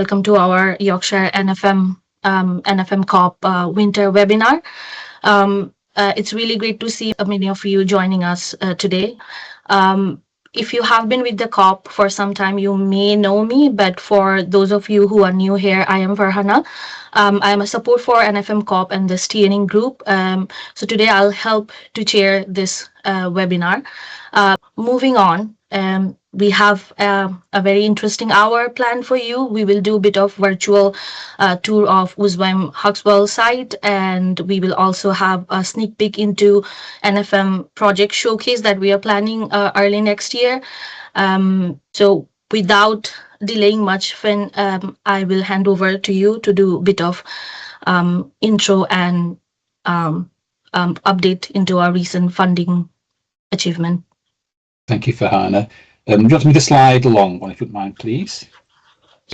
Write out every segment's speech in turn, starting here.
Welcome to our Yorkshire NFM CoP winter webinar. It's really great to see many of you joining us today. If you have been with the CoP for some time, you may know me, but for those of you who are new here, I am Farhana. I am a support for NFM CoP and the steering group. So today I'll help to chair this webinar. Moving on, we have a very interesting hour planned for you. We will do a bit of virtual tour of Ousewem Hauxwell site, and we will also have a sneak peek into NFM project showcase that we are planning early next year. So without delaying much, Finn, I will hand over to you to do a bit of intro and update into our recent funding achievement. Thank you, Farhana. Would you like me to slide along one, if you wouldn't mind, please?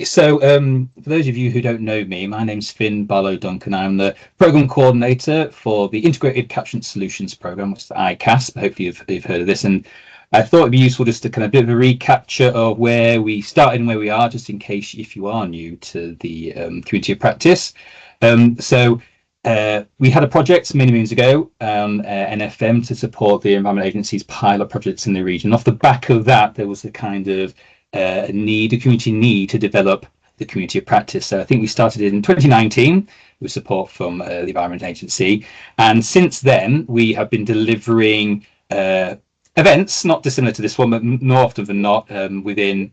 So for those of you who don't know me, my name's Finn Barlow-Duncan. I'm the Programme Coordinator for the Integrated Catchment Solutions Programme, which is the ICAS. Hopefully you've heard of this. And I thought it'd be useful just to kind of bit of a recapture of where we started and where we are, just in case if you are new to the community of practice. We had a project many moons ago, NFM, to support the Environment Agency's pilot projects in the region. Off the back of that, there was a kind of a community need to develop the community of practice. So I think we started in 2019 with support from the Environment Agency. And since then, we have been delivering events, not dissimilar to this one, but more often than not within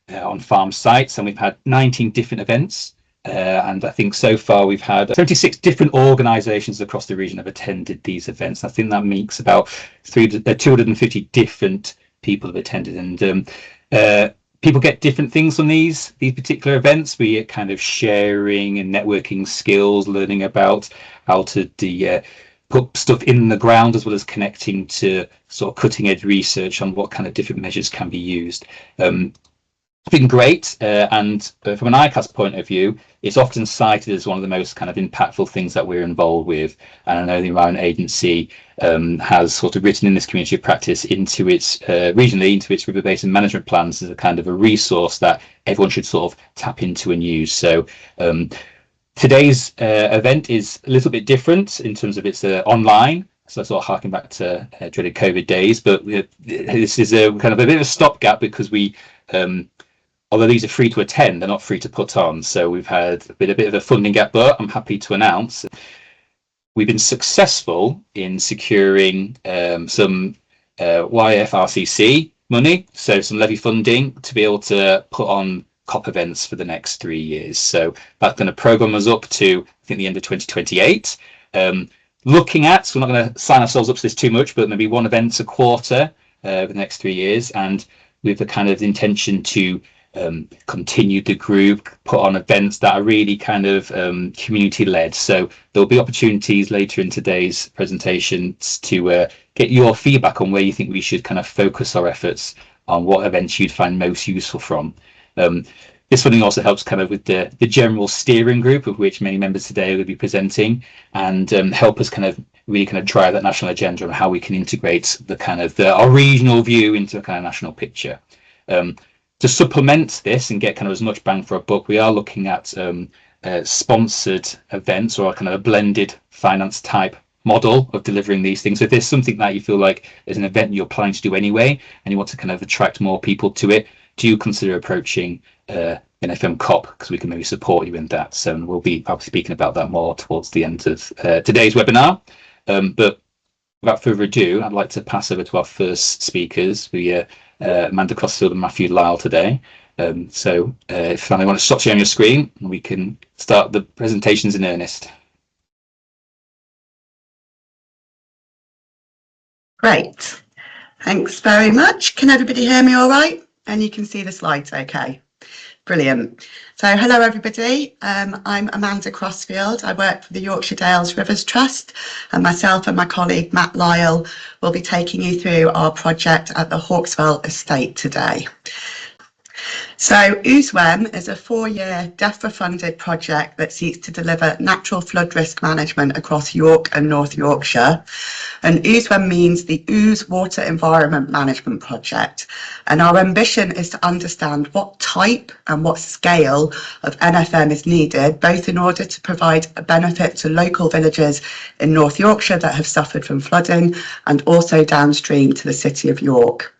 on farm sites. And we've had 19 different events. And I think so far we've had 76 different organisations across the region have attended these events. I think that makes about 250 different people have attended, and people get different things from these particular events. We get kind of sharing and networking skills, learning about how to put stuff in the ground, as well as connecting to sort of cutting edge research on what kind of different measures can be used. It's been great, and from an ICAS point of view, it's often cited as one of the most kind of impactful things that we're involved with. And I know the Environment Agency has sort of written in this community of practice into its regionally into its river basin management plans as a kind of a resource that everyone should sort of tap into and use. So today's event is a little bit different in terms of it's online. So sort of harking back to dreaded COVID days, but this is a kind of a bit of a stopgap because we although these are free to attend, they're not free to put on. So we've had a bit of a funding gap, but I'm happy to announce we've been successful in securing some YFRCC money, so some levy funding to be able to put on COP events for the next 3 years. So that's going to program us up to, I think, the end of 2028. Looking at, so we're not going to sign ourselves up to this too much, but maybe one event a quarter for the next 3 years, and with the kind of intention to continue the group, put on events that are really kind of community led. So there'll be opportunities later in today's presentations to get your feedback on where you think we should kind of focus our efforts on, what events you'd find most useful from. This funding also helps kind of with the general steering group, of which many members today will be presenting, and help us kind of really kind of drive that national agenda on how we can integrate the kind of our regional view into a kind of national picture. To supplement this and get kind of as much bang for a buck, we are looking at sponsored events, or a kind of a blended finance type model of delivering these things. So if there's something that you feel like is an event you're planning to do anyway, and you want to kind of attract more people to it, do consider approaching NFM CoP, because we can maybe support you in that. So we'll be speaking about that more towards the end of today's webinar. But without further ado, I'd like to pass over to our first speakers. Amanda Crossfield and Matthew Lyle today. If you want to stop sharing your screen, we can start the presentations in earnest. Great, thanks very much. Can everybody hear me all right? And you can see the slides okay? Brilliant. So hello everybody, I'm Amanda Crossfield. I work for the Yorkshire Dales Rivers Trust, and myself and my colleague Matt Lyle will be taking you through our project at the Hauxwell Estate today. So Ousewem is a 4-year DEFRA-funded project that seeks to deliver natural flood risk management across York and North Yorkshire. And Ousewem means the Ouse Water Environment Management Project. And our ambition is to understand what type and what scale of NFM is needed, both in order to provide a benefit to local villages in North Yorkshire that have suffered from flooding, and also downstream to the City of York.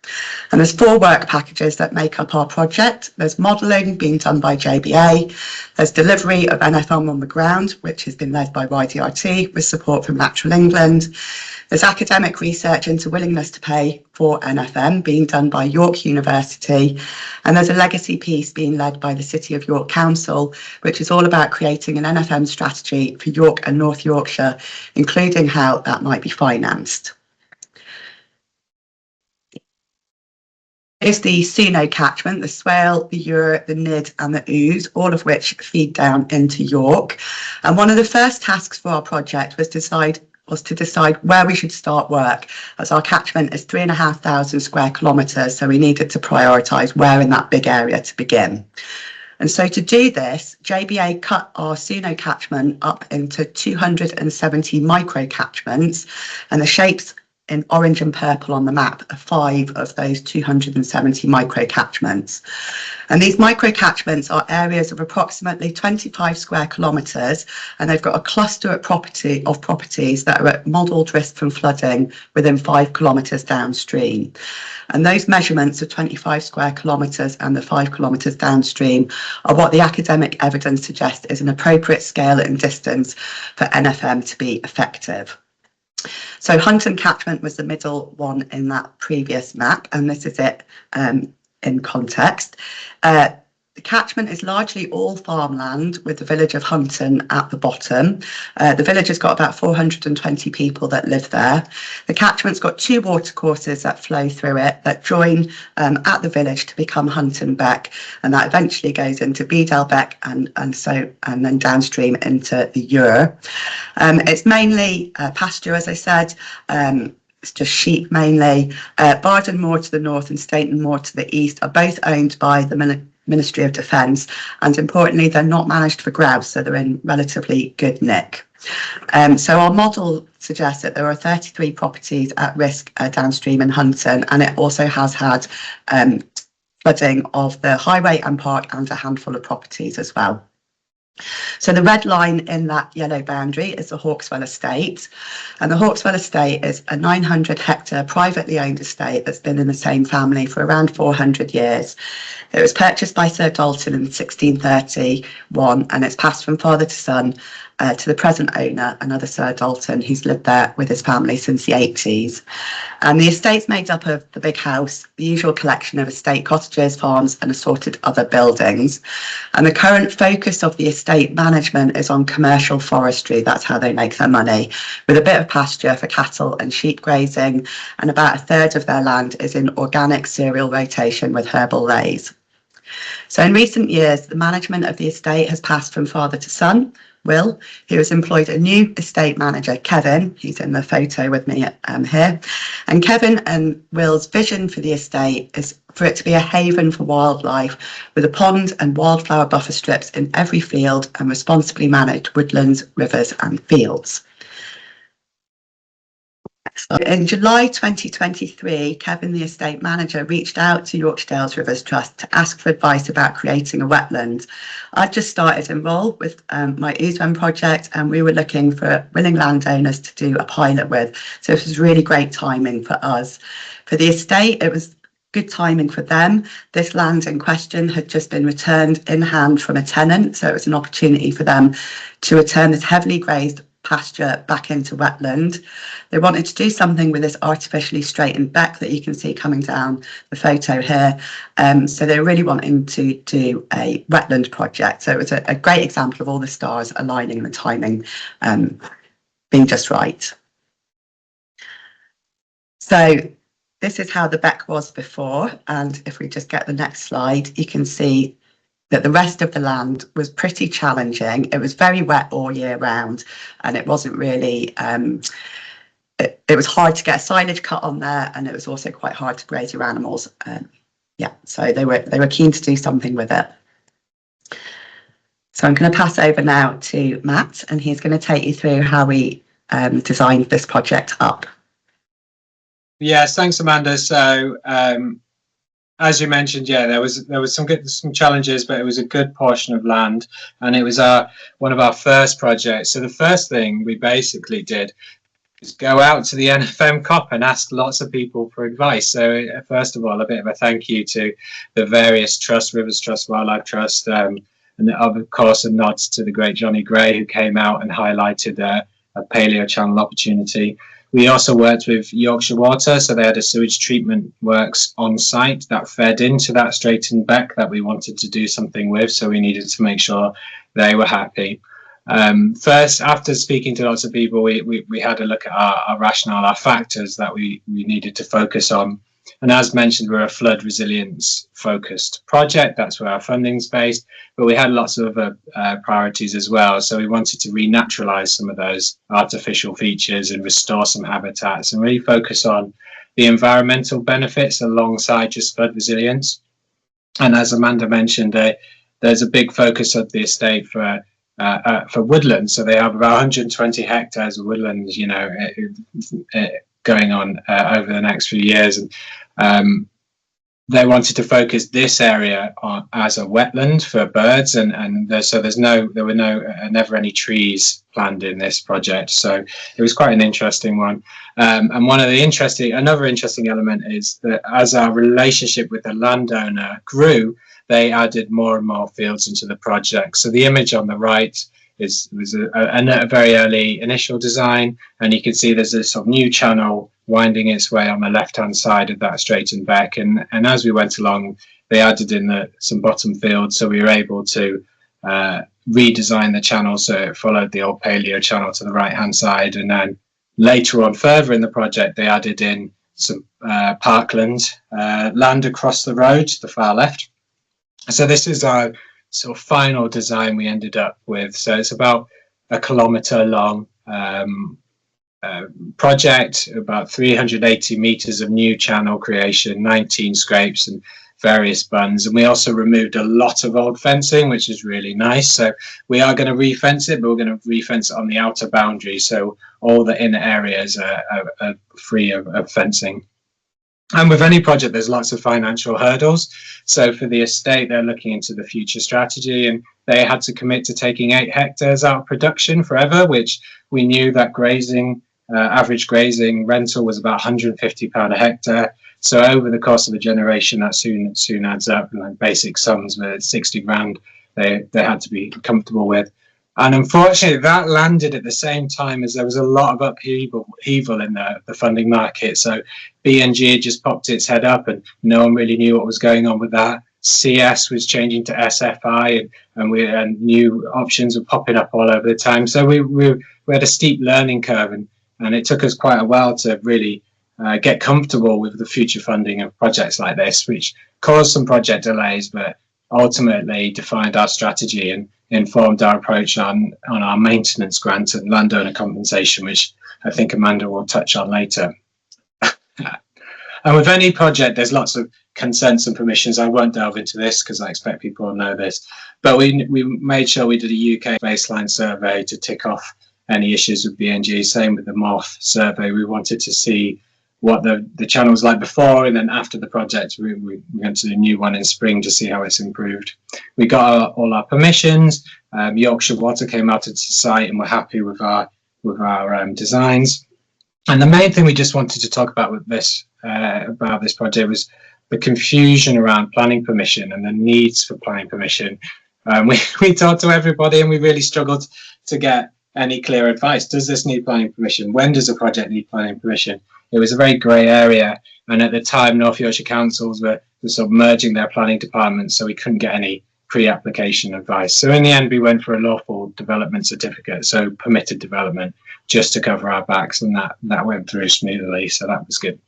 And there's 4 work packages that make up our project. There's modelling being done by JBA. There's delivery of NFM on the ground, which has been led by YDRT with support from Natural England. There's academic research into willingness to pay for NFM being done by York University. And there's a legacy piece being led by the City of York Council, which is all about creating an NFM strategy for York and North Yorkshire, including how that might be financed. Is the Suno catchment, the Swale, the Ure, the Nid and the Ouse, all of which feed down into York. And one of the first tasks for our project was to decide where we should start work, as our catchment is 3,500 square kilometres, so we needed to prioritise where in that big area to begin. And so to do this, JBA cut our Suno catchment up into 270 micro catchments, and the shapes in orange and purple on the map are 5 of those 270 micro catchments. And these micro catchments are areas of approximately 25 square kilometres, and they've got a cluster of properties that are at modelled risk from flooding within 5 kilometres downstream. And those measurements of 25 square kilometres and the 5 kilometres downstream are what the academic evidence suggests is an appropriate scale and distance for NFM to be effective. So Hunton catchment was the middle one in that previous map, and this is it in context. The catchment is largely all farmland, with the village of Hunton at the bottom. The village has got about 420 people that live there. The catchment's got 2 watercourses that flow through it that join at the village to become Hunton Beck, and that eventually goes into Bedale Beck and then downstream into the Ure. It's mainly pasture, as I said. It's just sheep mainly. Bardon Moor to the north and Stainton Moor to the east are both owned by the Ministry of Defence, and importantly they're not managed for grouse, so they're in relatively good nick. So our model suggests that there are 33 properties at risk downstream in Hunton, and it also has had flooding of the highway and park and a handful of properties as well. So the red line in that yellow boundary is the Hauxwell Estate, and the Hauxwell Estate is a 900-hectare privately owned estate that's been in the same family for around 400 years. It was purchased by Sir Dalton in 1631, and it's passed from father to son to the present owner, another Sir Dalton, who's lived there with his family since the 80s. And the estate's made up of the big house, the usual collection of estate cottages, farms and assorted other buildings. And the current focus of the estate management is on commercial forestry. That's how they make their money, with a bit of pasture for cattle and sheep grazing, and about 1/3 of their land is in organic cereal rotation with herbal lays. So in recent years, the management of the estate has passed from father to son, Will, who has employed a new estate manager, Kevin, who's in the photo with me here. And Kevin and Will's vision for the estate is for it to be a haven for wildlife, with a pond and wildflower buffer strips in every field and responsibly managed woodlands, rivers and fields. In July 2023, Kevin, the estate manager, reached out to Yorkshire Dales Rivers Trust to ask for advice about creating a wetland. I'd just started involved with my Ousewem project, and we were looking for willing landowners to do a pilot with. So it was really great timing for us. For the estate, it was good timing for them. This land in question had just been returned in hand from a tenant, so it was an opportunity for them to return this heavily grazed pasture back into wetland. They wanted to do something with this artificially straightened beck that you can see coming down the photo here. So they're really wanting to do a wetland project. So it was a great example of all the stars aligning and the timing being just right. So this is how the beck was before. And if we just get the next slide, you can see that the rest of the land was pretty challenging. It was very wet all year round, and it wasn't really, it was hard to get silage cut on there, and it was also quite hard to graze your animals Yeah, so they were keen to do something with it. So I'm going to pass over now to Matt, and he's going to take you through how we designed this project up. Yes, thanks, Amanda. So as you mentioned, yeah, there was some challenges, but it was a good portion of land, and it was one of our first projects. So the first thing we basically did is go out to the NFM CoP and ask lots of people for advice. So first of all, a bit of a thank you to the various trusts, Rivers Trust, Wildlife Trust, and of course a nod to the great Johnny Gray, who came out and highlighted a paleo channel opportunity. We also worked with Yorkshire Water, so they had a sewage treatment works on site that fed into that straightened beck that we wanted to do something with, so we needed to make sure they were happy. First, after speaking to lots of people, we had a look at our rationale, our factors that we needed to focus on. And as mentioned, we're a flood resilience focused project. That's where our funding's based, but we had lots of other priorities as well. So we wanted to renaturalize some of those artificial features and restore some habitats and really focus on the environmental benefits alongside just flood resilience. And as Amanda mentioned, there's a big focus of the estate for woodland. So they have about 120 hectares of woodlands, you know, going on over the next few years. And they wanted to focus this area on as a wetland for birds, and there were never any trees planned in this project. So it was quite an interesting one. And another interesting element is that as our relationship with the landowner grew, they added more and more fields into the project. So the image on the right was a very early initial design, and you can see there's this sort of new channel winding its way on the left-hand side of that straightened beck. And as we went along, they added in some bottom fields, so we were able to redesign the channel so it followed the old paleo channel to the right-hand side. And then later on, further in the project, they added in some parkland land across the road to the far left. So this is our sort of final design we ended up with. So it's about a kilometre long project, about 380 metres of new channel creation, 19 scrapes and various bunds. And we also removed a lot of old fencing, which is really nice. So we are going to re-fence it, but we're going to re-fence it on the outer boundary. So all the inner areas are free of fencing. And with any project, there's lots of financial hurdles. So for the estate, they're looking into the future strategy, and they had to commit to taking 8 hectares out of production forever, which we knew that grazing, average grazing rental was about £150 a hectare. So over the course of a generation, that soon adds up, and like basic sums with 60 grand they had to be comfortable with. And unfortunately, that landed at the same time as there was a lot of upheaval in the funding market. So BNG had just popped its head up, and no one really knew what was going on with that. CS was changing to SFI, and new options were popping up all over the time. So we had a steep learning curve, and it took us quite a while to really get comfortable with the future funding of projects like this, which caused some project delays, but ultimately defined our strategy and informed our approach on our maintenance grant and landowner compensation, which I think Amanda will touch on later. And with any project, there's lots of consents and permissions. I won't delve into this because I expect people will know this, but we made sure we did a UK baseline survey to tick off any issues with BNG. Same with the MOF survey. We wanted to see what the channel was like before, and then after the project we went to the new one in spring to see how it's improved. We got all our permissions. Yorkshire Water came out to the site and were happy with our designs. And the main thing we just wanted to talk about with this project was the confusion around planning permission and the needs for planning permission. We talked to everybody, and we really struggled to get any clear advice. Does this need planning permission? When does a project need planning permission? It was a very grey area, and at the time North Yorkshire councils were sort of merging their planning departments, so we couldn't get any pre-application advice. So in the end we went for a lawful development certificate, so permitted development, just to cover our backs, and that went through smoothly, so that was good.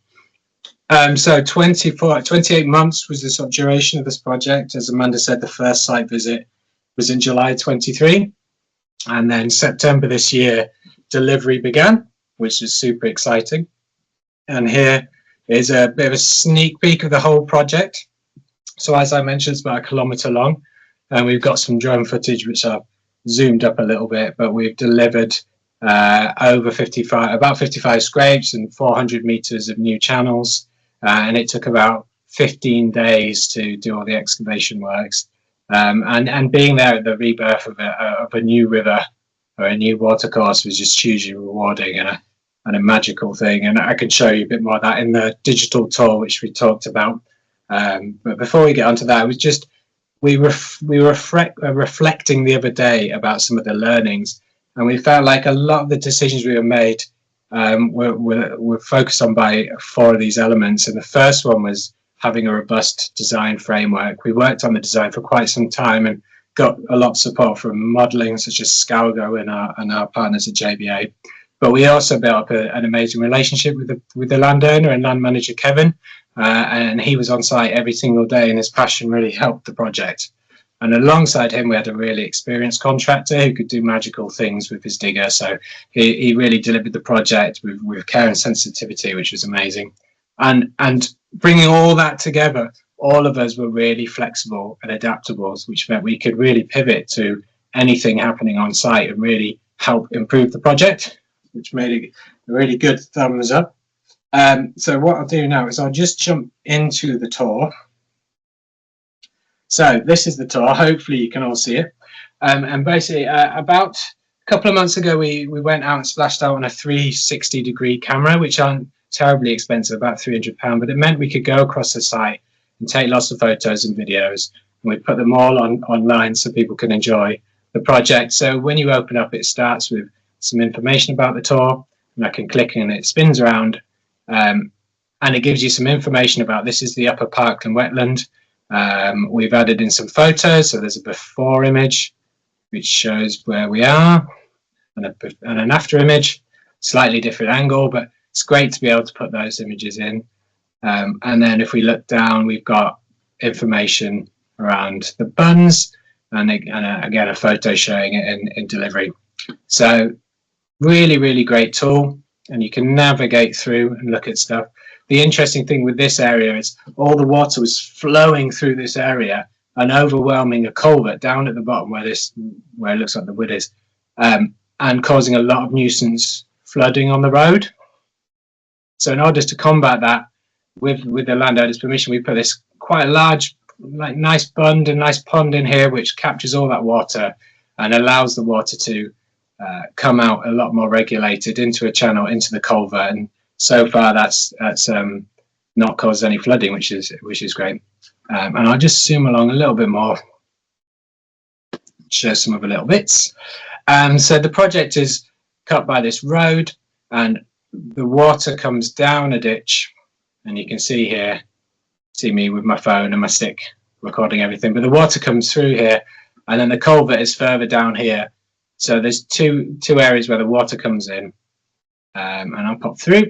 So 28 months was the sort of duration of this project. As Amanda said, the first site visit was in July 23, and then September this year delivery began, which is super exciting. And here is a bit of a sneak peek of the whole project. So as I mentioned, it's about 1 kilometre long, and we've got some drone footage which I've zoomed up a little bit, but we've delivered about 55 scrapes and 400 metres of new channels, and it took about 15 days to do all the excavation works. And being there at the rebirth of a new river or a new watercourse was just hugely rewarding and a magical thing. And I can show you a bit more of that in the digital tour, which we talked about. But before we get onto that, it was just we were reflecting the other day about some of the learnings, and we felt like a lot of the decisions we were made were focused on by 4 of these elements. And the first one was having a robust design framework. We worked on the design for quite some time and got a lot of support from modelling such as Scalgo and our partners at JBA. But we also built up an amazing relationship with the landowner and land manager Kevin, and he was on site every single day, and his passion really helped the project. And alongside him, we had a really experienced contractor who could do magical things with his digger. So he really delivered the project with care and sensitivity, which was amazing. And bringing all that together, all of us were really flexible and adaptable, which meant we could really pivot to anything happening on site and really help improve the project, which made it a really good thumbs up. So what I'll do now is I'll just jump into the tour. So this is the tour. Hopefully you can all see it. And basically, about a couple of months ago, we went out and splashed out on a 360-degree camera, which aren't terribly expensive, about £300, but it meant we could go across the site and take lots of photos and videos, and we put them all online so people can enjoy the project. So when you open up, it starts with some information about the tour, and I can click and it spins around, and it gives you some information about this is the Upper Parkland wetland. We've added in some photos, so there's a before image which shows where we are, and an after image, slightly different angle, but it's great to be able to put those images in. And then if we look down, we've got information around the buns, and again a photo showing it in delivery. So really, really great tool, and you can navigate through and look at stuff. The interesting thing with this area is all the water was flowing through this area and overwhelming a culvert down at the bottom where it looks like the wood is, and causing a lot of nuisance flooding on the road. So in order to combat that, with the landowner's permission, we put this quite large, nice bund and nice pond in here, which captures all that water and allows the water to come out a lot more regulated into a channel, into the culvert. And so far, that's not caused any flooding, which is great. And I'll just zoom along a little bit more, show some of the little bits. So the project is cut by this road, and the water comes down a ditch, and you can see here, see me with my phone and my stick recording everything, but the water comes through here, and then the culvert is further down here. So there's two areas where the water comes in, and I'll pop through,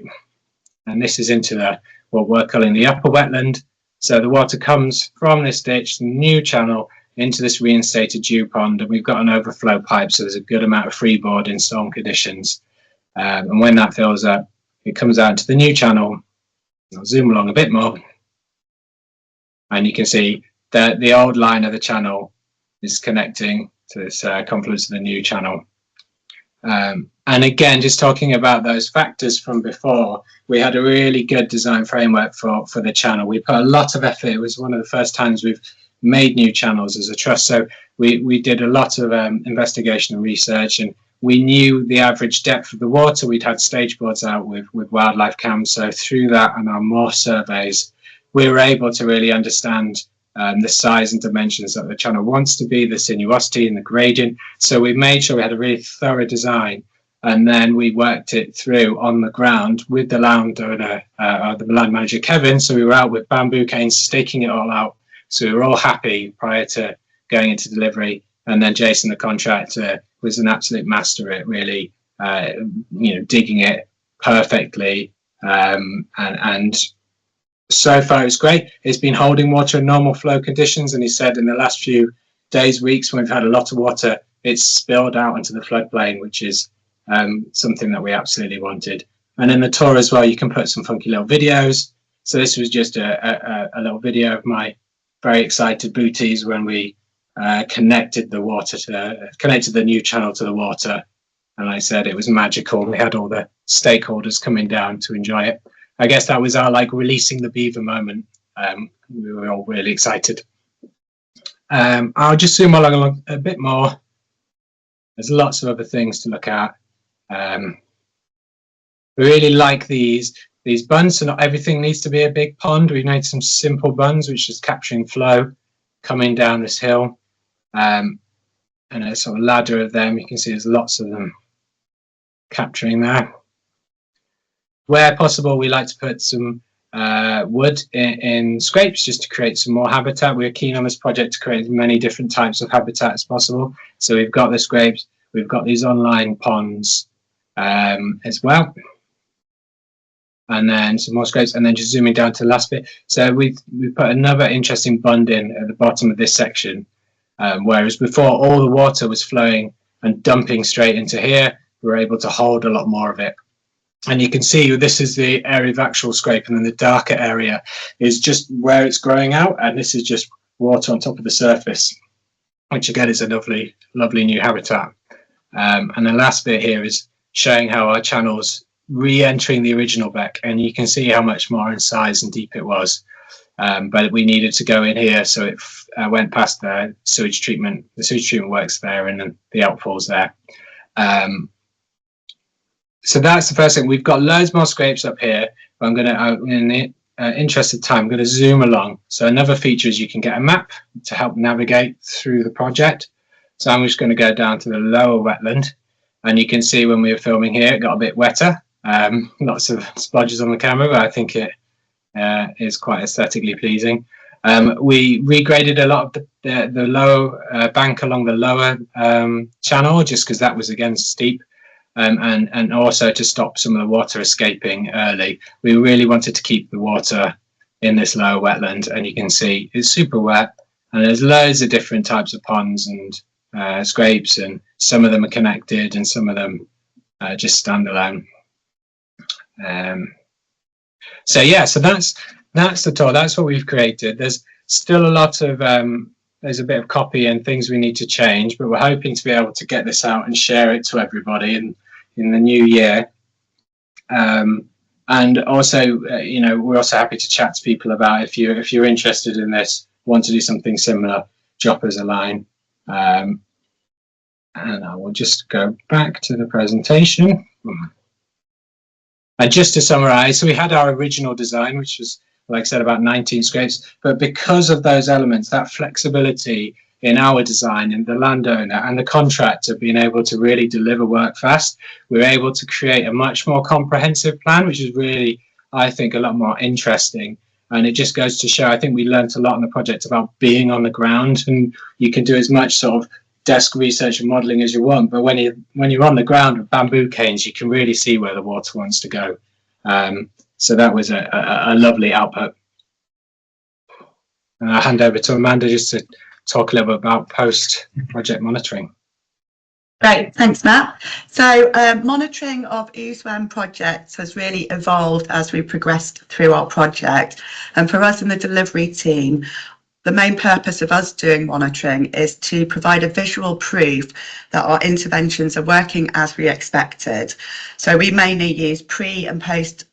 and this is into what we're calling the upper wetland. So the water comes from this ditch, the new channel, into this reinstated dew pond, and we've got an overflow pipe, so there's a good amount of freeboard in storm conditions. And when that fills up, it comes out to the new channel. I'll zoom along a bit more, and you can see that the old line of the channel is connecting to this confluence of the new channel. And again, just talking about those factors from before, we had a really good design framework for the channel. We put a lot of effort. It was one of the first times we've made new channels as a trust. So we did a lot of investigation and research, and we knew the average depth of the water. We'd had stage boards out with wildlife cams. So through that and our more surveys, we were able to really understand the size and dimensions that the channel wants to be, the sinuosity and the gradient. So we made sure we had a really thorough design, and then we worked it through on the ground with the landowner, the land manager Kevin. So we were out with bamboo canes staking it all out. So we were all happy prior to going into delivery. And then Jason, the contractor, was an absolute master at really, digging it perfectly. And so far it's great. It's been holding water in normal flow conditions, and he said in the last few days, weeks, when we've had a lot of water, it's spilled out into the floodplain, which is something that we absolutely wanted. And in the tour as well, you can put some funky little videos. So this was just a little video of my very excited booties when we connected the new channel to the water. And like I said, it was magical. We had all the stakeholders coming down to enjoy it. I guess that was our like releasing the beaver moment. We were all really excited. I'll just zoom along a bit more. There's lots of other things to look at. We really like these bunds, so not everything needs to be a big pond. We've made some simple bunds, which is capturing flow coming down this hill. And a sort of ladder of them. You can see there's lots of them capturing there. Where possible, we like to put some wood in scrapes just to create some more habitat. We're keen on this project to create as many different types of habitat as possible. So we've got the scrapes, we've got these online ponds as well. And then some more scrapes, and then just zooming down to the last bit. So we've put another interesting bund in at the bottom of this section. Whereas before all the water was flowing and dumping straight into here, we were able to hold a lot more of it. And you can see this is the area of actual scrape, and then the darker area is just where it's growing out, and this is just water on top of the surface, which again is a lovely, lovely new habitat. And the last bit here is showing how our channel's re-entering the original beck, and you can see how much more in size and deep it was. But we needed to go in here, so it went past the sewage treatment. The sewage treatment works there, and then the outfall's there. So that's the first thing. We've got loads more scrapes up here, but I'm going to, in the interest of time, I'm going to zoom along. So another feature is you can get a map to help navigate through the project. So I'm just going to go down to the lower wetland, and you can see when we were filming here, it got a bit wetter. Lots of splodges on the camera, but I think it is quite aesthetically pleasing. We regraded a lot of the lower bank along the lower channel, just because that was again steep, and also to stop some of the water escaping early. We really wanted to keep the water in this lower wetland, and you can see it's super wet, and there's loads of different types of ponds and scrapes, and some of them are connected and some of them just standalone. So yeah, so that's the tour. That's what we've created. There's still a lot of there's a bit of copy and things we need to change, but we're hoping to be able to get this out and share it to everybody in the new year. And also, you know, we're also happy to chat to people about if you're interested in this, want to do something similar, drop us a line. And I will just go back to the presentation. And just to summarize, so we had our original design, which was, like I said, about 19 scrapes, but because of those elements, that flexibility in our design and the landowner and the contractor being able to really deliver work fast, we're able to create a much more comprehensive plan, which is really, I think, a lot more interesting. And it just goes to show, I think we learned a lot on the project about being on the ground, and you can do as much sort of desk research and modelling as you want, but when you're on the ground with bamboo canes, you can really see where the water wants to go. So that was a lovely output. And I'll hand over to Amanda just to talk a little bit about post-project monitoring. Great, thanks, Matt. So monitoring of Ousewem projects has really evolved as we progressed through our project. And for us in the delivery team, the main purpose of us doing monitoring is to provide a visual proof that our interventions are working as we expected. So we mainly use pre and post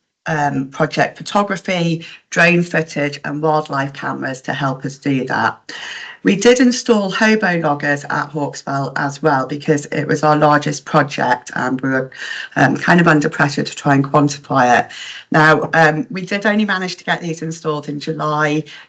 project photography, drone footage and wildlife cameras to help us do that. We did install hobo loggers at Hauxwell as well because it was our largest project and we were kind of under pressure to try and quantify it. Now, we did only manage to get these installed in June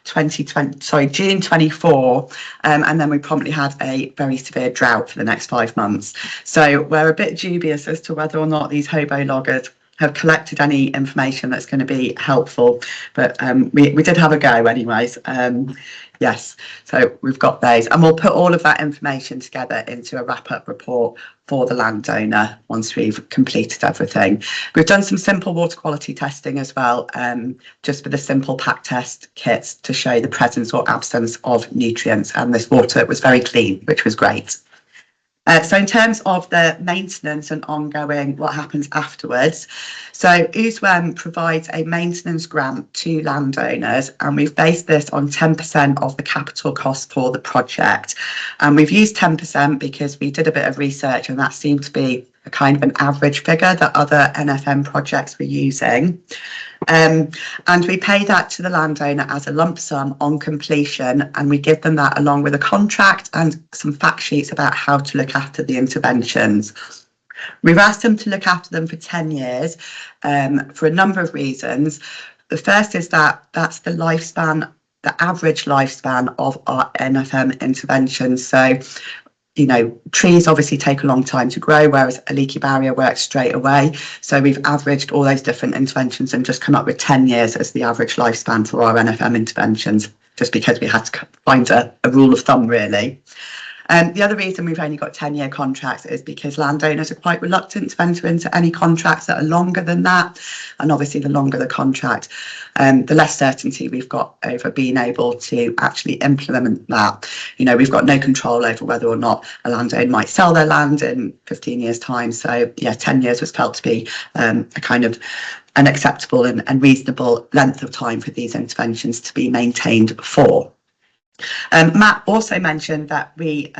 24, and then we promptly had a very severe drought for the next 5 months. So we're a bit dubious as to whether or not these hobo loggers have collected any information that's going to be helpful, but we did have a go anyways. Yes, so we've got those, and we'll put all of that information together into a wrap-up report for the landowner once we've completed everything. We've done some simple water quality testing as well, just with a simple pack test kits to show the presence or absence of nutrients, and this water was very clean, which was great. So in terms of the maintenance and ongoing, what happens afterwards, so Ousewem provides a maintenance grant to landowners, and we've based this on 10% of the capital cost for the project. And we've used 10% because we did a bit of research and that seemed to be a kind of an average figure that other NFM projects were using. And we pay that to the landowner as a lump sum on completion, and we give them that along with a contract and some fact sheets about how to look after the interventions. We've asked them to look after them for 10 years for a number of reasons. The first is that that's the lifespan, the average lifespan of our NFM interventions. So, you know, trees obviously take a long time to grow, whereas a leaky barrier works straight away. So we've averaged all those different interventions and just come up with 10 years as the average lifespan for our NFM interventions, just because we had to find a rule of thumb, really. The other reason we've only got 10-year contracts is because landowners are quite reluctant to enter into any contracts that are longer than that. And obviously, the longer the contract, the less certainty we've got over being able to actually implement that. You know, we've got no control over whether or not a landowner might sell their land in 15 years' time. So, yeah, 10 years was felt to be a kind of an acceptable and reasonable length of time for these interventions to be maintained for. Matt also mentioned that we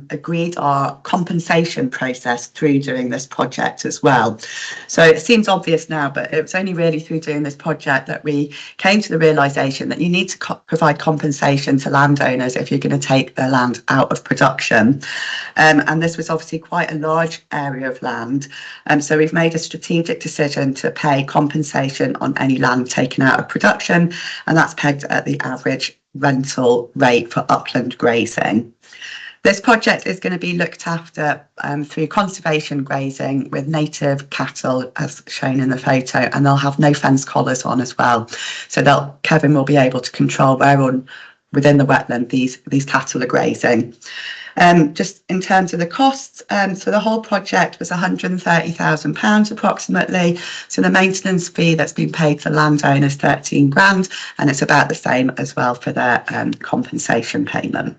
agreed our compensation process through doing this project as well. So it seems obvious now, but it was only really through doing this project that we came to the realisation that you need to provide compensation to landowners if you're going to take their land out of production. And this was obviously quite a large area of land. So we've made a strategic decision to pay compensation on any land taken out of production, and that's pegged at the average rental rate for upland grazing. This project is going to be looked after through conservation grazing with native cattle, as shown in the photo, and they'll have no fence collars on as well. So Kevin will be able to control where within the wetland these cattle are grazing. Just in terms of the costs, so the whole project was £130,000 approximately. So the maintenance fee that's been paid to landowners, 13 grand, and it's about the same as well for their compensation payment.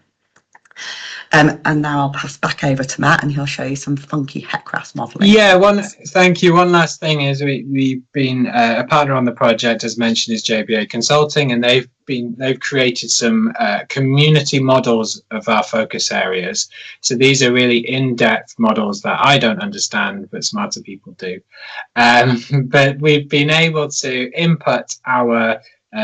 And now I'll pass back over to Matt, and he'll show you some funky HECRAS modelling. Yeah, thank you. One last thing is we've been a partner on the project, as mentioned, is JBA Consulting, and they've created some community models of our focus areas. So these are really in-depth models that I don't understand, but smarter people do. But we've been able to input our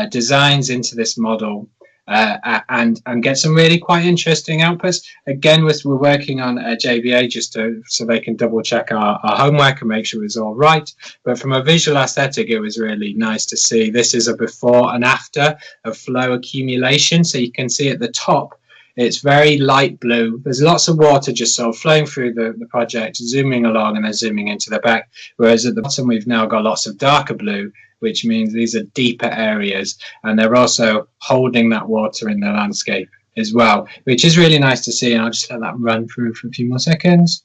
designs into this model and get some really quite interesting outputs. Again, we're working on JBA just so they can double check our homework and make sure it's all right. But from a visual aesthetic, it was really nice to see. This is a before and after of flow accumulation. So you can see at the top, it's very light blue. There's lots of water just sort of flowing through the project, zooming along and then zooming into the back. Whereas at the bottom, we've now got lots of darker blue, which means these are deeper areas, and they're also holding that water in the landscape as well, which is really nice to see. And I'll just let that run through for a few more seconds.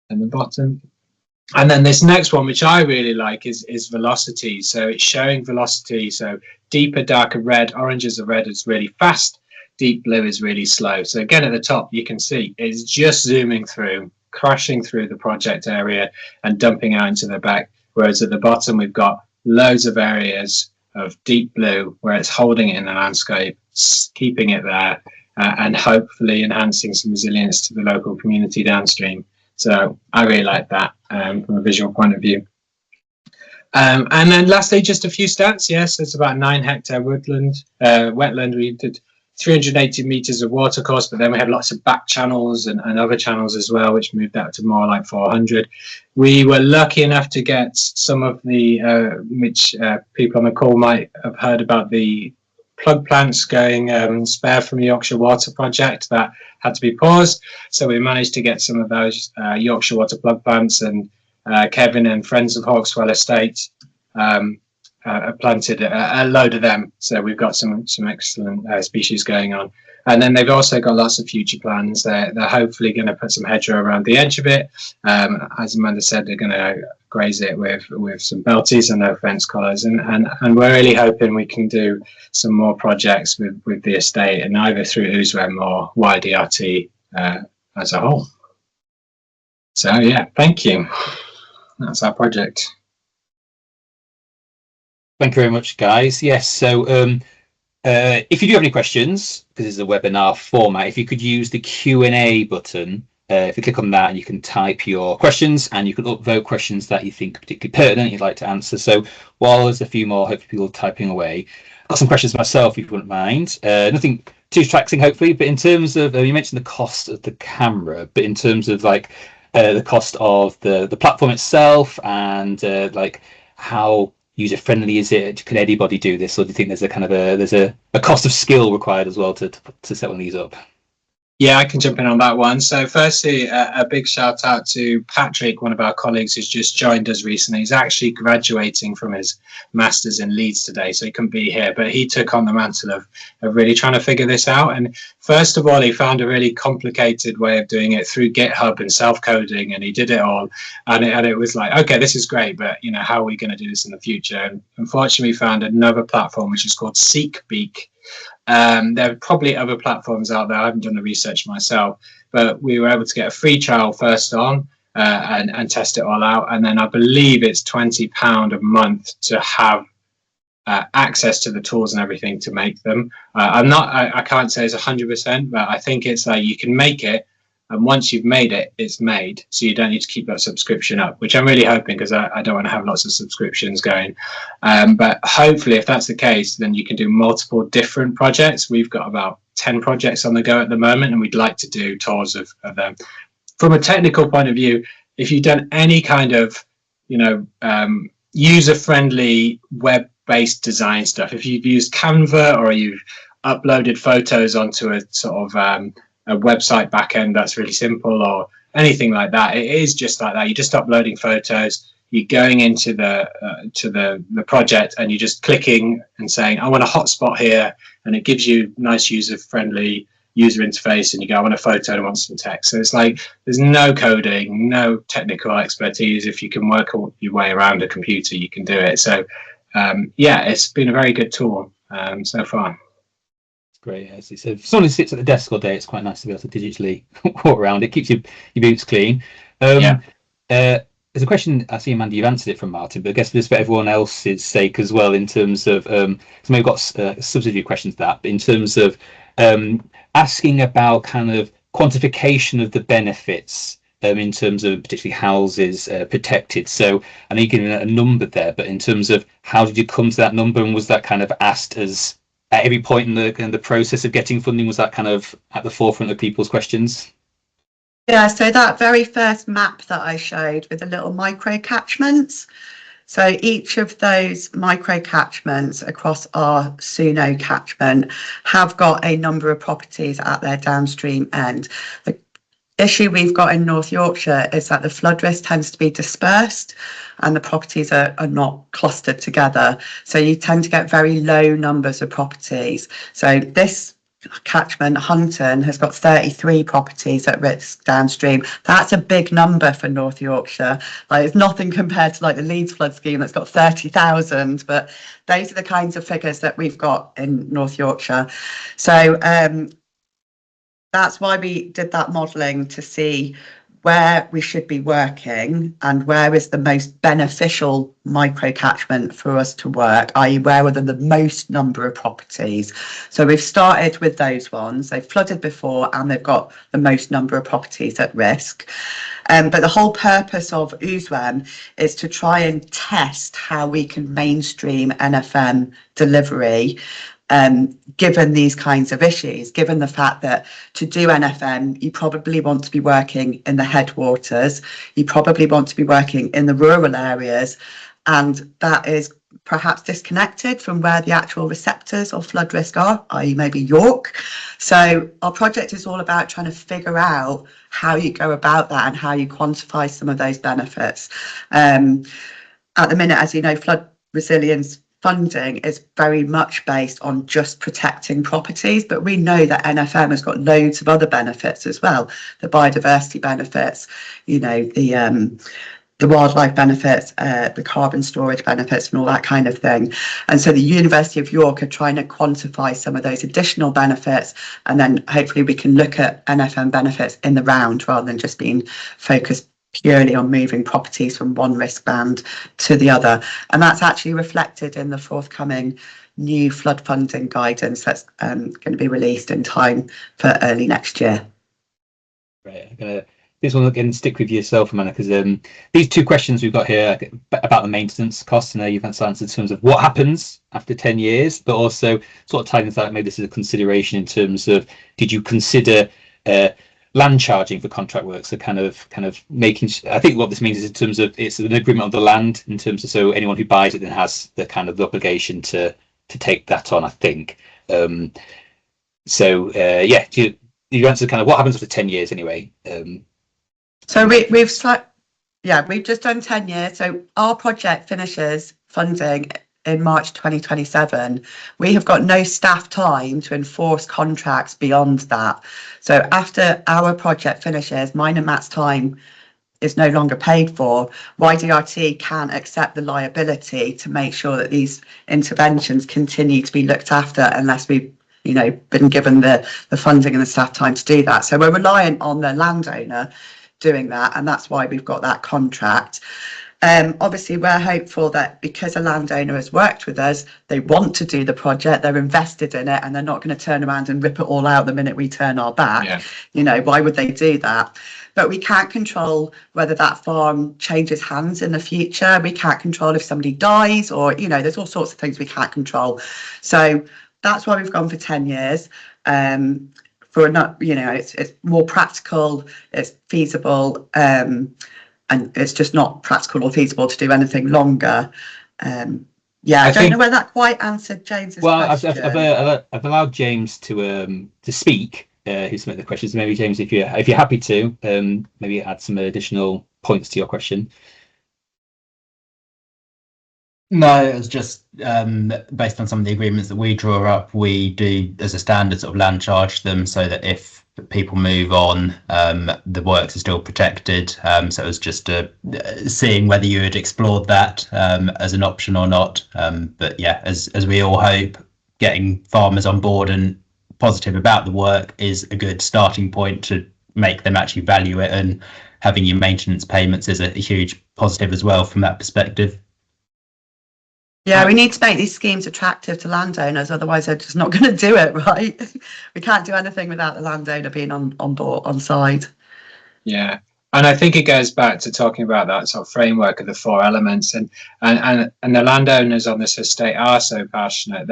And the bottom. And then this next one, which I really like, is velocity. So it's showing velocity. So deeper, darker red, oranges are red is really fast, deep blue is really slow. So again, at the top, you can see it's just zooming through, crashing through the project area and dumping out into the back. Whereas at the bottom, we've got loads of areas of deep blue where it's holding it in the landscape, keeping it there, and hopefully enhancing some resilience to the local community downstream. So I really like that from a visual point of view. And then lastly, just a few stats. Yes, it's about 9 hectare wetland. We did 380 meters of water course, but then we had lots of back channels and other channels as well, which moved that to more like 400. We were lucky enough to get some of the, which people on the call might have heard about, the plug plants going spare from the Yorkshire Water project that had to be paused. So we managed to get some of those Yorkshire Water plug plants, and Kevin and friends of Hauxwell Estate planted a load of them. So we've got some excellent species going on. And then they've also got lots of future plans. They're hopefully going to put some hedgerow around the edge of it. As Amanda said, they're going to graze it with some belties and no fence collars. And we're really hoping we can do some more projects with the estate, and either through Ousewem or YDRT as a whole. So yeah, thank you. That's our project. Thank you very much, guys. Yes, so if you do have any questions, because this is a webinar format, if you could use the Q&A button, if you click on that, and you can type your questions, and you can upvote questions that you think are particularly pertinent you'd like to answer. So while there's a few more, hopefully people typing away, I've got some questions myself, if you wouldn't mind. Nothing too taxing, hopefully, but in terms of, you mentioned the cost of the camera, but in terms of like the cost of the platform itself, and like how user friendly is it? Can anybody do this, or do you think there's a kind of a cost of skill required as well to set one of these up? Yeah, I can jump in on that one. So firstly, a big shout out to Patrick, one of our colleagues who's just joined us recently. He's actually graduating from his master's in Leeds today, so he couldn't be here, but he took on the mantle of really trying to figure this out. And first of all, he found a really complicated way of doing it through GitHub and self-coding, and he did it all. And it was like, okay, this is great, but you know, how are we going to do this in the future? And unfortunately, we found another platform, which is called SeekBeak. There are probably other platforms out there. I haven't done the research myself, but we were able to get a free trial first on and test it all out. And then I believe it's £20 a month to have access to the tools and everything to make them. I can't say it's 100%, but I think it's like you can make it. And once you've made it, it's made. So you don't need to keep that subscription up, which I'm really hoping, because I don't want to have lots of subscriptions going. But hopefully, if that's the case, then you can do multiple different projects. We've got about 10 projects on the go at the moment, and we'd like to do tours of them. From a technical point of view, if you've done any kind of, user-friendly web-based design stuff, if you've used Canva or you've uploaded photos onto a sort of a website backend that's really simple, or anything like that, it is just like that. You're just uploading photos, you're going into the project, and you're just clicking and saying, I want a hotspot here, and it gives you nice user-friendly user interface, and you go, I want a photo and I want some text. So it's like there's no coding, no technical expertise. If you can work your way around a computer, you can do it. So yeah, it's been a very good tool so far. Great. As you said, if someone who sits at the desk all day, it's quite nice to be able to digitally walk around. It keeps your boots clean. There's a question, I see, Amanda, you've answered it from Martin, but I guess just for everyone else's sake as well, in terms of, so maybe we've got subsidiary questions to that, but in terms of asking about kind of quantification of the benefits in terms of particularly houses protected. So I know you're giving a number there, but in terms of how did you come to that number, and was that kind of asked as at every point in the process of getting funding, was that kind of at the forefront of people's questions? Yeah, so that very first map that I showed with the little micro catchments, so each of those micro catchments across our Suno catchment have got a number of properties at their downstream end. The issue we've got in North Yorkshire is that the flood risk tends to be dispersed and the properties are not clustered together. So you tend to get very low numbers of properties. So this catchment, Hunton, has got 33 properties at risk downstream. That's a big number for North Yorkshire. Like, it's nothing compared to like the Leeds flood scheme that's got 30,000, but those are the kinds of figures that we've got in North Yorkshire. So that's why we did that modelling, to see where we should be working and where is the most beneficial micro catchment for us to work, i.e. where are the most number of properties. So we've started with those ones. They've flooded before and they've got the most number of properties at risk. But the whole purpose of Ousewem is to try and test how we can mainstream NFM delivery given these kinds of issues, given the fact that to do NFM, you probably want to be working in the headwaters, you probably want to be working in the rural areas, and that is perhaps disconnected from where the actual receptors of flood risk are, i.e. maybe York. So our project is all about trying to figure out how you go about that and how you quantify some of those benefits. At the minute, as you know, flood resilience funding is very much based on just protecting properties, but we know that NFM has got loads of other benefits as well, the biodiversity benefits, you know, the wildlife benefits, the carbon storage benefits and all that kind of thing. And so the University of York are trying to quantify some of those additional benefits, and then hopefully we can look at NFM benefits in the round rather than just being focused purely on moving properties from one risk band to the other. And that's actually reflected in the forthcoming new flood funding guidance that's going to be released in time for early next year. Right, I'm gonna this one again stick with yourself, Amanda, because these two questions we've got here about the maintenance costs, and you've answered in terms of what happens after 10 years, but also sort of tied into that, maybe this is a consideration in terms of, did you consider land charging for contract work? So kind of making, I think what this means is in terms of it's an agreement on the land, in terms of, so anyone who buys it then has the kind of the obligation to take that on, I think. So yeah, you answered kind of what happens after 10 years anyway. So we've just done 10 years. So our project finishes funding in March 2027. We have got no staff time to enforce contracts beyond that. So after our project finishes, mine and Matt's time is no longer paid for. YDRT can accept the liability to make sure that these interventions continue to be looked after unless we've been given the funding and the staff time to do that. So we're reliant on the landowner doing that, and that's why we've got that contract. Obviously, we're hopeful that because a landowner has worked with us, they want to do the project, they're invested in it, and they're not going to turn around and rip it all out the minute we turn our back. Yeah. Why would they do that? But we can't control whether that farm changes hands in the future. We can't control if somebody dies, or there's all sorts of things we can't control. So that's why we've gone for 10 years. For not, it's more practical, it's feasible, and it's just not practical or feasible to do anything longer. Yeah, I don't know whether that quite answered James's question. I've allowed James to speak, who submitted the questions. Maybe James, if you're happy to, maybe add some additional points to your question. No, it was just based on some of the agreements that we draw up, we do as a standard sort of land charge them so that if people move on, the works are still protected. So it was just seeing whether you had explored that as an option or not. But yeah, as we all hope, getting farmers on board and positive about the work is a good starting point to make them actually value it, and having your maintenance payments is a huge positive as well from that perspective. Yeah, we need to make these schemes attractive to landowners, otherwise they're just not going to do it, right? We can't do anything without the landowner being on board, on side. Yeah, and I think it goes back to talking about that sort of framework of the 4 elements, and the landowners on this estate are so passionate.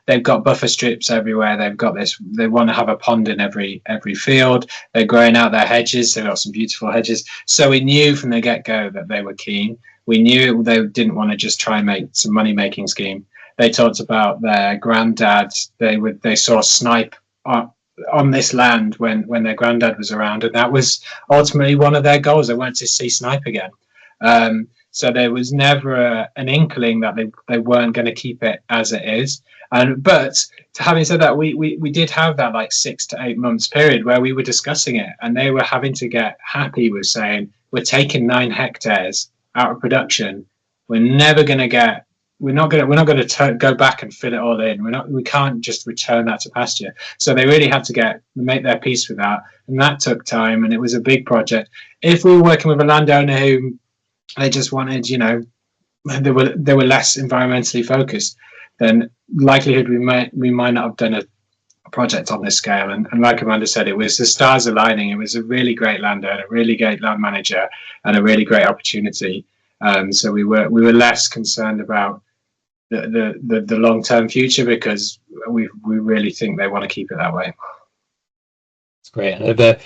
They've got buffer strips everywhere. They've got this. They want to have a pond in every field. They're growing out their hedges. They've got some beautiful hedges. So we knew from the get-go that they were keen. We knew they didn't want to just try and make some money-making scheme. They talked about their granddad. They saw snipe on this land when their granddad was around, and that was ultimately one of their goals. They wanted to see snipe again. So there was never an inkling that they weren't going to keep it as it is. But having said that, we did have that like 6 to 8 months period where we were discussing it, and they were having to get happy with saying, we're taking 9 hectares out of production. We're not going to go back and fill it all in. We can't just return that to pasture. So they really had to make their peace with that, and that took time, and it was a big project. If we were working with a landowner who they just wanted, they were less environmentally focused, then likelihood we might not have done a project on this scale. And like Amanda said, it was the stars aligning. It was a really great landowner, a really great land manager, and a really great opportunity. So we were less concerned about the long-term future, because we really think they want to keep it that way. That's great. And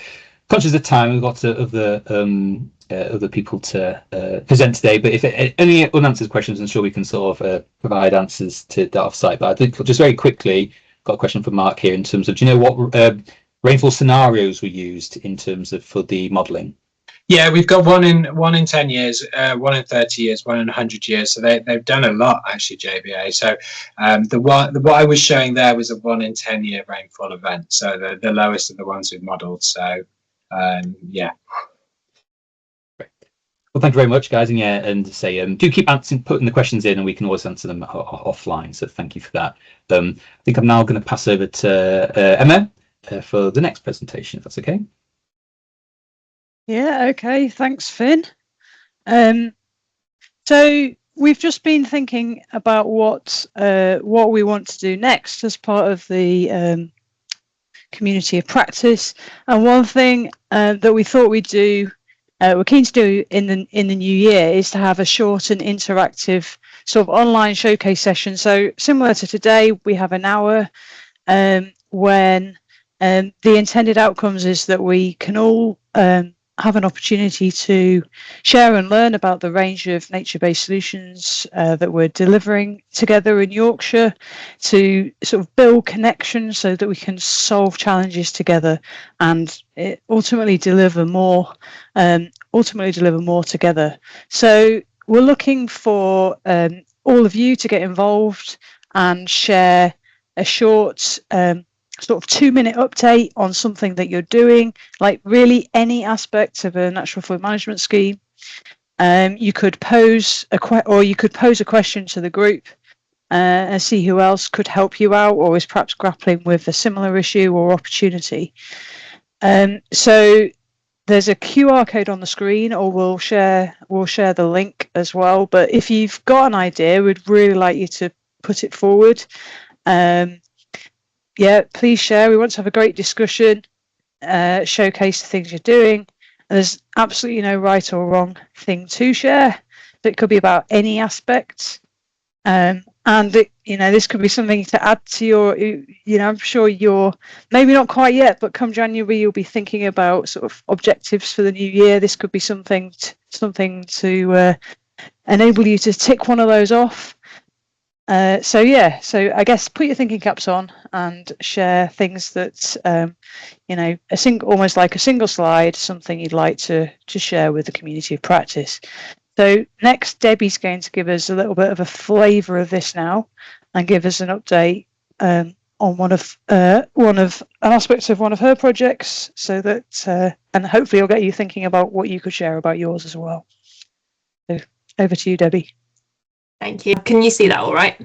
conscious of time, we've got other people to present today, but if any unanswered questions, I'm sure we can sort of provide answers to that off-site. But I think just very quickly, got a question from Mark here in terms of, do you know what rainfall scenarios were used in terms of for the modelling? Yeah, we've got one in 10 years, 1 in 30 years, 1 in 100 years. So they've done a lot actually, JBA. So what I was showing there was a 1 in 10 year rainfall event. So the lowest of the ones we've modelled. So yeah. Well, thank you very much, guys, and say do keep putting the questions in, and we can always answer them offline. So thank you for that. I think I'm now going to pass over to Emma for the next presentation, if that's okay. Yeah, okay, thanks, Finn. So we've just been thinking about what we want to do next as part of the community of practice, and one thing that we thought we'd do, we're keen to do in the new year, is to have a short and interactive sort of online showcase session. So similar to today, we have an hour when the intended outcomes is that we can all have an opportunity to share and learn about the range of nature-based solutions that we're delivering together in Yorkshire, to sort of build connections so that we can solve challenges together and ultimately deliver more together. So we're looking for all of you to get involved and share a short sort of 2-minute update on something that you're doing, like really any aspect of a natural fluid management scheme. You could pose a question to the group and see who else could help you out or is perhaps grappling with a similar issue or opportunity. So there's a QR code on the screen, or we'll share the link as well. But if you've got an idea, we'd really like you to put it forward. Yeah, please share. We want to have a great discussion, showcase the things you're doing. And there's absolutely no right or wrong thing to share. It could be about any aspect. And this could be something to add to your, I'm sure you're maybe not quite yet, but come January, you'll be thinking about sort of objectives for the new year. This could be something to enable you to tick one of those off. So I guess put your thinking caps on and share things that, almost like a single slide, something you'd like to share with the community of practice. So next, Debbie's going to give us a little bit of a flavour of this now and give us an update on one of an aspect of one of her projects, so that and hopefully it'll get you thinking about what you could share about yours as well. So over to you, Debbie. Thank you. Can you see that all right?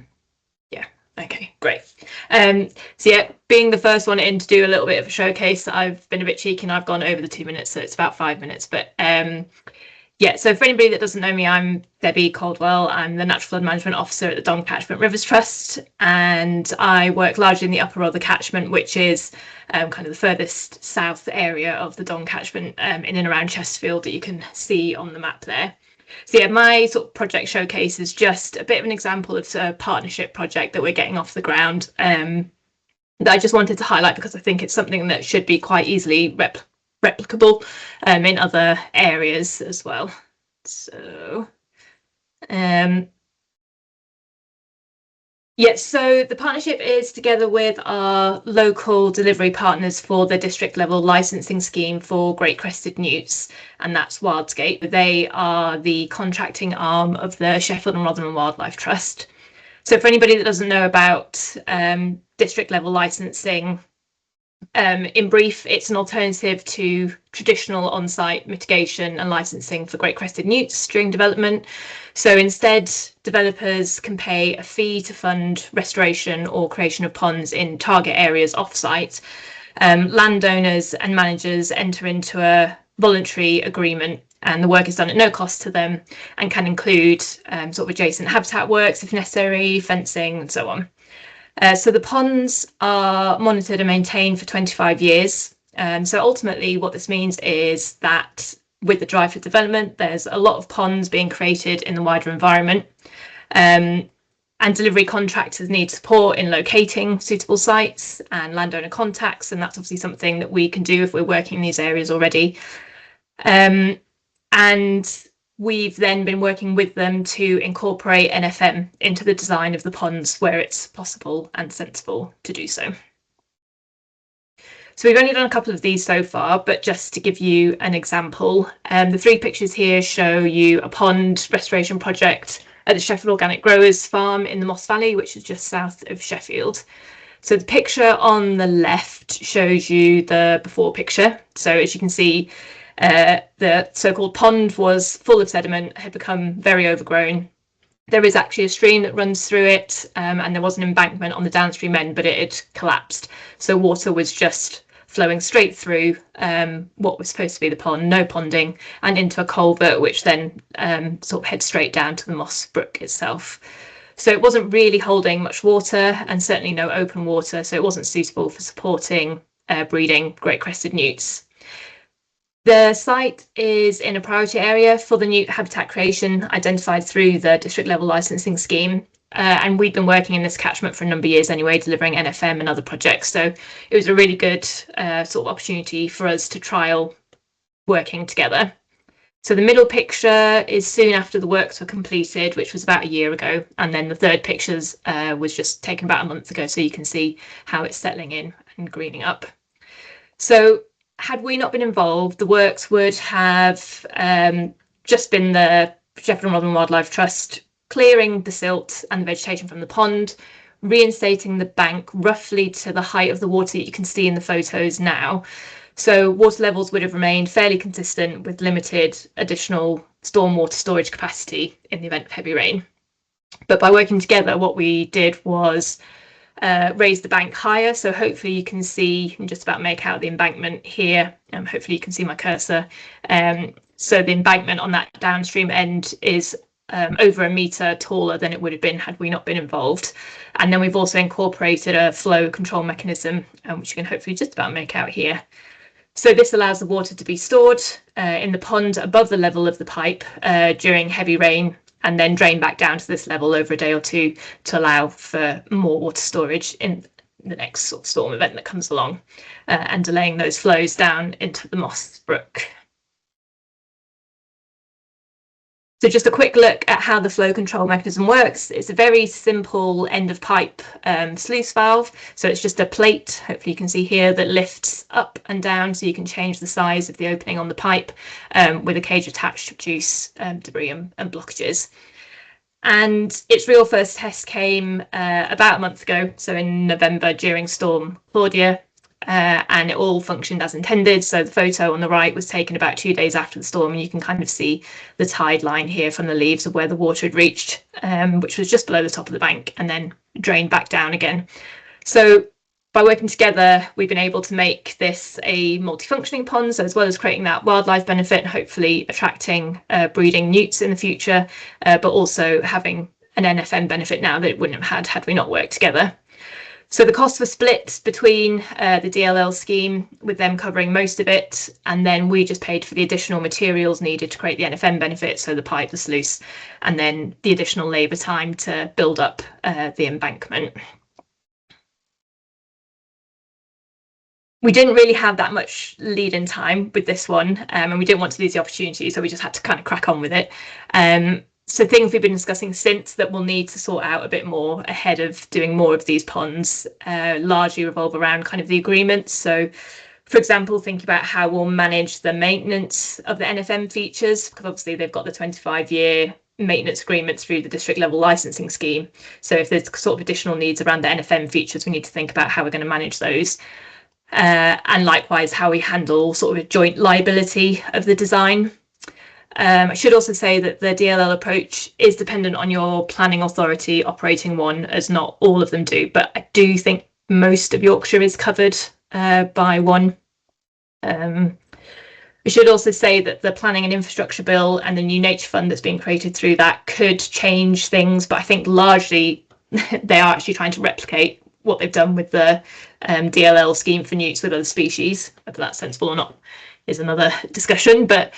Yeah. Okay, great. So yeah, being the first one in to do a little bit of a showcase, I've been a bit cheeky and I've gone over the 2 minutes, so it's about 5 minutes. But yeah, so for anybody that doesn't know me, I'm Debbie Caldwell. I'm the Natural Flood Management Officer at the Don Catchment Rivers Trust, and I work largely in the upper Rother catchment, which is kind of the furthest south area of the Don Catchment, in and around Chesterfield, that you can see on the map there. So yeah, my sort of project showcase is just a bit of an example of a partnership project that we're getting off the ground, that I just wanted to highlight because I think it's something that should be quite easily replicable in other areas as well. So yes, so the partnership is together with our local delivery partners for the district level licensing scheme for great crested newts, and that's Wildscape. They are the contracting arm of the Sheffield and Rotherham Wildlife Trust. So for anybody that doesn't know about district level licensing, in brief, it's an alternative to traditional on-site mitigation and licensing for great crested newts during development. So instead, developers can pay a fee to fund restoration or creation of ponds in target areas off-site. Landowners and managers enter into a voluntary agreement, and the work is done at no cost to them and can include sort of adjacent habitat works if necessary, fencing and so on. So the ponds are monitored and maintained for 25 years. So ultimately what this means is that with the drive for development, there's a lot of ponds being created in the wider environment. And delivery contractors need support in locating suitable sites and landowner contacts. And that's obviously something that we can do if we're working in these areas already. And we've then been working with them to incorporate NFM into the design of the ponds where it's possible and sensible to do so. So we've only done a couple of these so far, but just to give you an example, the 3 pictures here show you a pond restoration project at the Sheffield Organic Growers Farm in the Moss Valley, which is just south of Sheffield. So the picture on the left shows you the before picture. So as you can see, the so-called pond was full of sediment, had become very overgrown. There is actually a stream that runs through it, and there was an embankment on the downstream end, but it had collapsed. So water was just flowing straight through what was supposed to be the pond, no ponding, and into a culvert, which then sort of heads straight down to the Moss Brook itself. So it wasn't really holding much water, and certainly no open water, so it wasn't suitable for supporting breeding great crested newts. The site is in a priority area for the newt habitat creation identified through the district level licensing scheme. And we've been working in this catchment for a number of years anyway, delivering NFM and other projects. So it was a really good sort of opportunity for us to trial working together. So the middle picture is soon after the works were completed, which was about a year ago. And then the third pictures was just taken about a month ago. So you can see how it's settling in and greening up. So had we not been involved, the works would have just been the Sheffield and Rotherham Wildlife Trust clearing the silt and the vegetation from the pond, reinstating the bank roughly to the height of the water that you can see in the photos now. So water levels would have remained fairly consistent with limited additional stormwater storage capacity in the event of heavy rain. But by working together, what we did was raise the bank higher. So hopefully you can see, you can just about make out the embankment here. Hopefully you can see my cursor. So the embankment on that downstream end is over a metre taller than it would have been had we not been involved. And then we've also incorporated a flow control mechanism, which you can hopefully just about make out here. So this allows the water to be stored in the pond above the level of the pipe during heavy rain, and then drain back down to this level over a day or two to allow for more water storage in the next sort of storm event that comes along, and delaying those flows down into the Moss Brook. So just a quick look at how the flow control mechanism works. It's a very simple end of pipe sluice valve. So it's just a plate, hopefully you can see here, that lifts up and down so you can change the size of the opening on the pipe with a cage attached to reduce debris and blockages. And its real first test came about a month ago, so in November during Storm Claudia. And it all functioned as intended. So the photo on the right was taken about 2 days after the storm, and you can kind of see the tide line here from the leaves of where the water had reached, which was just below the top of the bank and then drained back down again. So by working together, we've been able to make this a multifunctioning pond, so as well as creating that wildlife benefit, hopefully attracting breeding newts in the future, but also having an NFM benefit now that it wouldn't have had we not worked together. So the costs were split between the DLL scheme, with them covering most of it, and then we just paid for the additional materials needed to create the NFM benefit, so the pipe, the sluice, and then the additional labour time to build up the embankment. We didn't really have that much lead-in time with this one, and we didn't want to lose the opportunity, so we just had to kind of crack on with it. So things we've been discussing since that we'll need to sort out a bit more ahead of doing more of these ponds largely revolve around kind of the agreements. So, for example, think about how we'll manage the maintenance of the NFM features, because obviously they've got the 25-year maintenance agreements through the district level licensing scheme. So if there's sort of additional needs around the NFM features, we need to think about how we're going to manage those. And likewise, how we handle sort of a joint liability of the design. I should also say that the DLL approach is dependent on your planning authority operating one, as not all of them do, but I do think most of Yorkshire is covered by one. I should also say that the Planning and Infrastructure Bill and the new Nature Fund that's being created through that could change things, but I think largely they are actually trying to replicate what they've done with the DLL scheme for newts with other species. Whether that's sensible or not is another discussion, but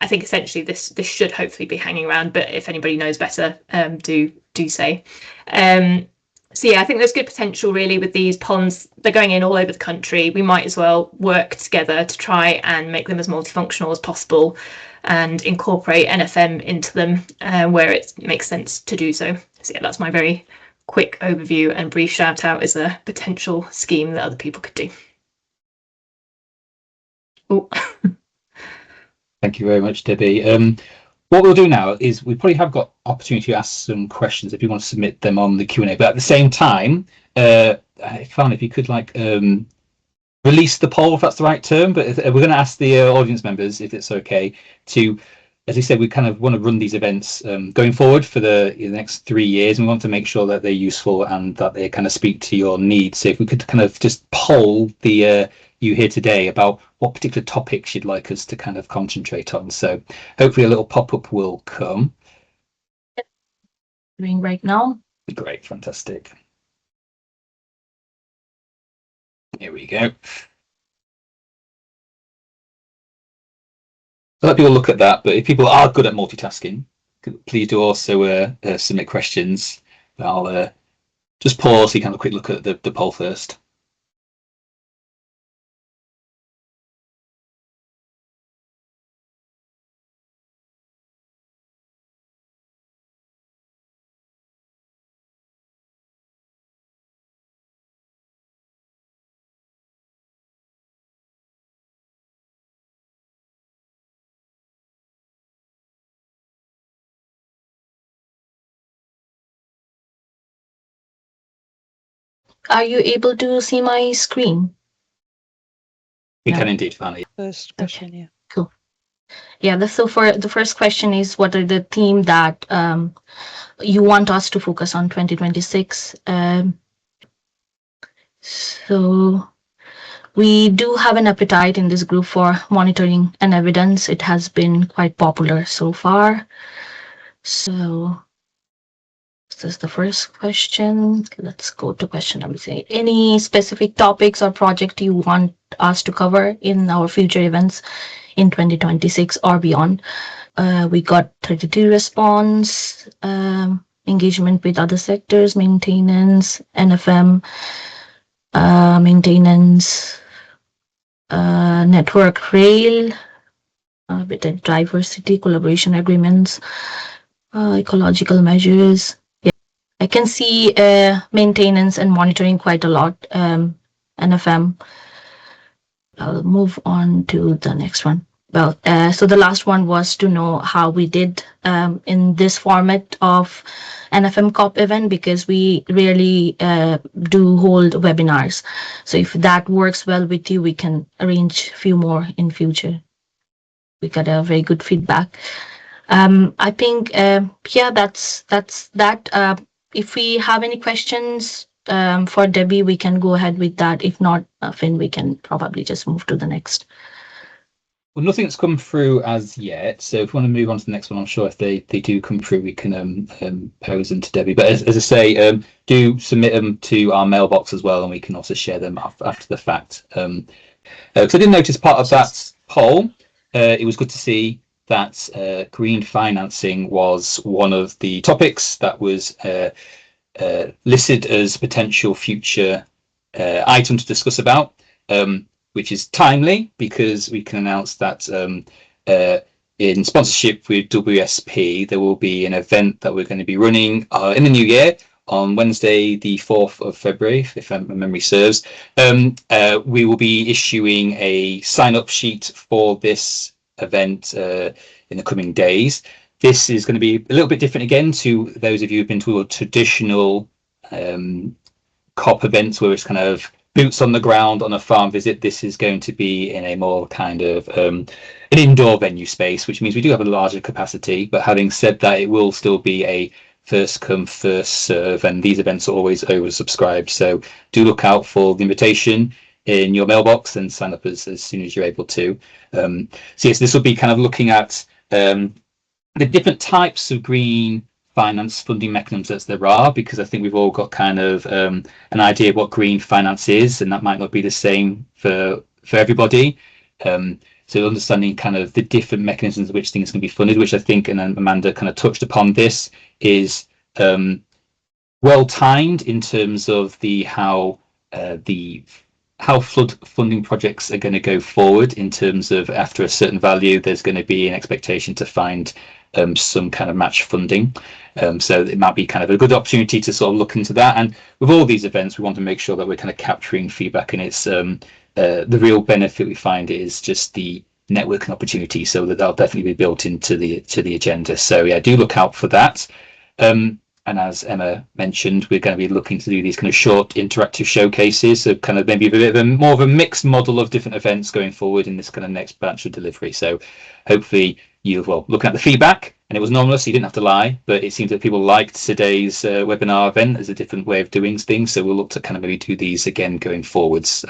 I think essentially this should hopefully be hanging around, but if anybody knows better, do say. So yeah, I think there's good potential really with these ponds. They're going in all over the country. We might as well work together to try and make them as multifunctional as possible and incorporate NFM into them where it makes sense to do so. So yeah, that's my very quick overview and brief shout out as a potential scheme that other people could do. Oh. Thank you very much, Debbie. What we'll do now is we probably have got opportunity to ask some questions if you want to submit them on the Q&A, but at the same time, Khan, if you could release the poll, if that's the right term, but we're going to ask the audience members, if it's okay, to as I said, we kind of want to run these events going forward for the next 3 years. And we want to make sure that they're useful and that they kind of speak to your needs. So if we could kind of just poll you here today about what particular topics you'd like us to kind of concentrate on. So hopefully a little pop-up will come. Doing right now. Great, fantastic. Here we go. Let people look at that, but if people are good at multitasking, please do also submit questions. I'll just pause so you can have a quick look at the poll first. Are you able to see my screen? We No. can indeed, Fanny. First question, yeah. Cool. Yeah, so for the first question is, what are the theme that you want us to focus on 2026? So we do have an appetite in this group for monitoring and evidence. It has been quite popular so far. So this is the first question. Let's go to question number 3. Any specific topics or project you want us to cover in our future events in 2026 or beyond? We got 32 response, engagement with other sectors, maintenance, NFM, maintenance, network rail, with the diversity, collaboration agreements, ecological measures. Yeah, I can see maintenance and monitoring quite a lot. NFM. I'll move on to the next one. Well, so the last one was to know how we did in this format of NFM CoP event, because we rarely do hold webinars. So if that works well with you, we can arrange a few more in future. We got a very good feedback. I think, yeah, that's that. If we have any questions for Debbie, we can go ahead with that. If not, Finn, we can probably just move to the next. Well, nothing's come through as yet. So if we want to move on to the next one, I'm sure if they do come through, we can pose them to Debbie. But as I say, do submit them to our mailbox as well, and we can also share them after the fact. Because I did notice part of that poll, it was good to see that green financing was one of the topics that was listed as potential future item to discuss about. Which is timely, because we can announce that in sponsorship with WSP, there will be an event that we're going to be running in the new year on Wednesday, the 4th of February, if my memory serves. We will be issuing a sign-up sheet for this event in the coming days. This is going to be a little bit different again to those of you who've been to a traditional CoP events where it's kind of boots on the ground on a farm visit. This is going to be in a more kind of an indoor venue space, which means we do have a larger capacity. But having said that, it will still be a first come, first serve, and these events are always oversubscribed. So do look out for the invitation in your mailbox and sign up as soon as you're able to. So yes, this will be kind of looking at the different types of green finance funding mechanisms that there are, because I think we've all got kind of an idea of what green finance is, and that might not be the same for everybody. So understanding kind of the different mechanisms in which things can be funded, which I think, and Amanda kind of touched upon this, is well timed in terms of how flood funding projects are going to go forward, in terms of after a certain value there's going to be an expectation to find some kind of match funding. So it might be kind of a good opportunity to sort of look into that. And with all these events, we want to make sure that we're kind of capturing feedback, and it's the real benefit we find is just the networking opportunity, so that they'll definitely be built into the agenda. So yeah, do look out for that. And And as Emma mentioned, we're going to be looking to do these kind of short interactive showcases, so kind of maybe a bit of more of a mixed model of different events going forward in this kind of next batch of delivery. So hopefully you, well, looking at the feedback, and it was anonymous, so you didn't have to lie, but it seems that people liked today's webinar event as a different way of doing things. So we'll look to kind of maybe do these again going forwards.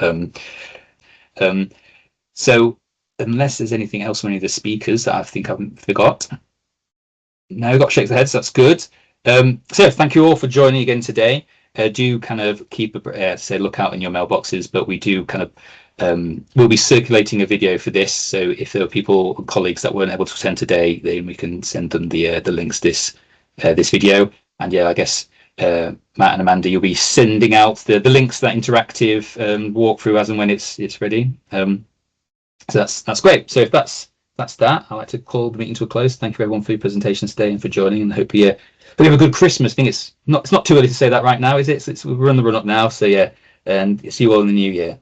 So unless there's anything else from any of the speakers that I think I've forgot. No, got shakes of heads, that's good. So thank you all for joining again today. Do kind of keep say look out in your mailboxes, but we do kind of we'll be circulating a video for this, so if there are people, colleagues that weren't able to attend today, then we can send them the links this video. And yeah, I guess Matt and Amanda, you'll be sending out the links to that interactive walkthrough as and when it's ready. So that's great. So if that's that, I'd like to call the meeting to a close. Thank you everyone for your presentations today and for joining, and hope you have a good Christmas. I think it's not too early to say that right now, is it? We're on the run up now, so yeah, and see you all in the new year.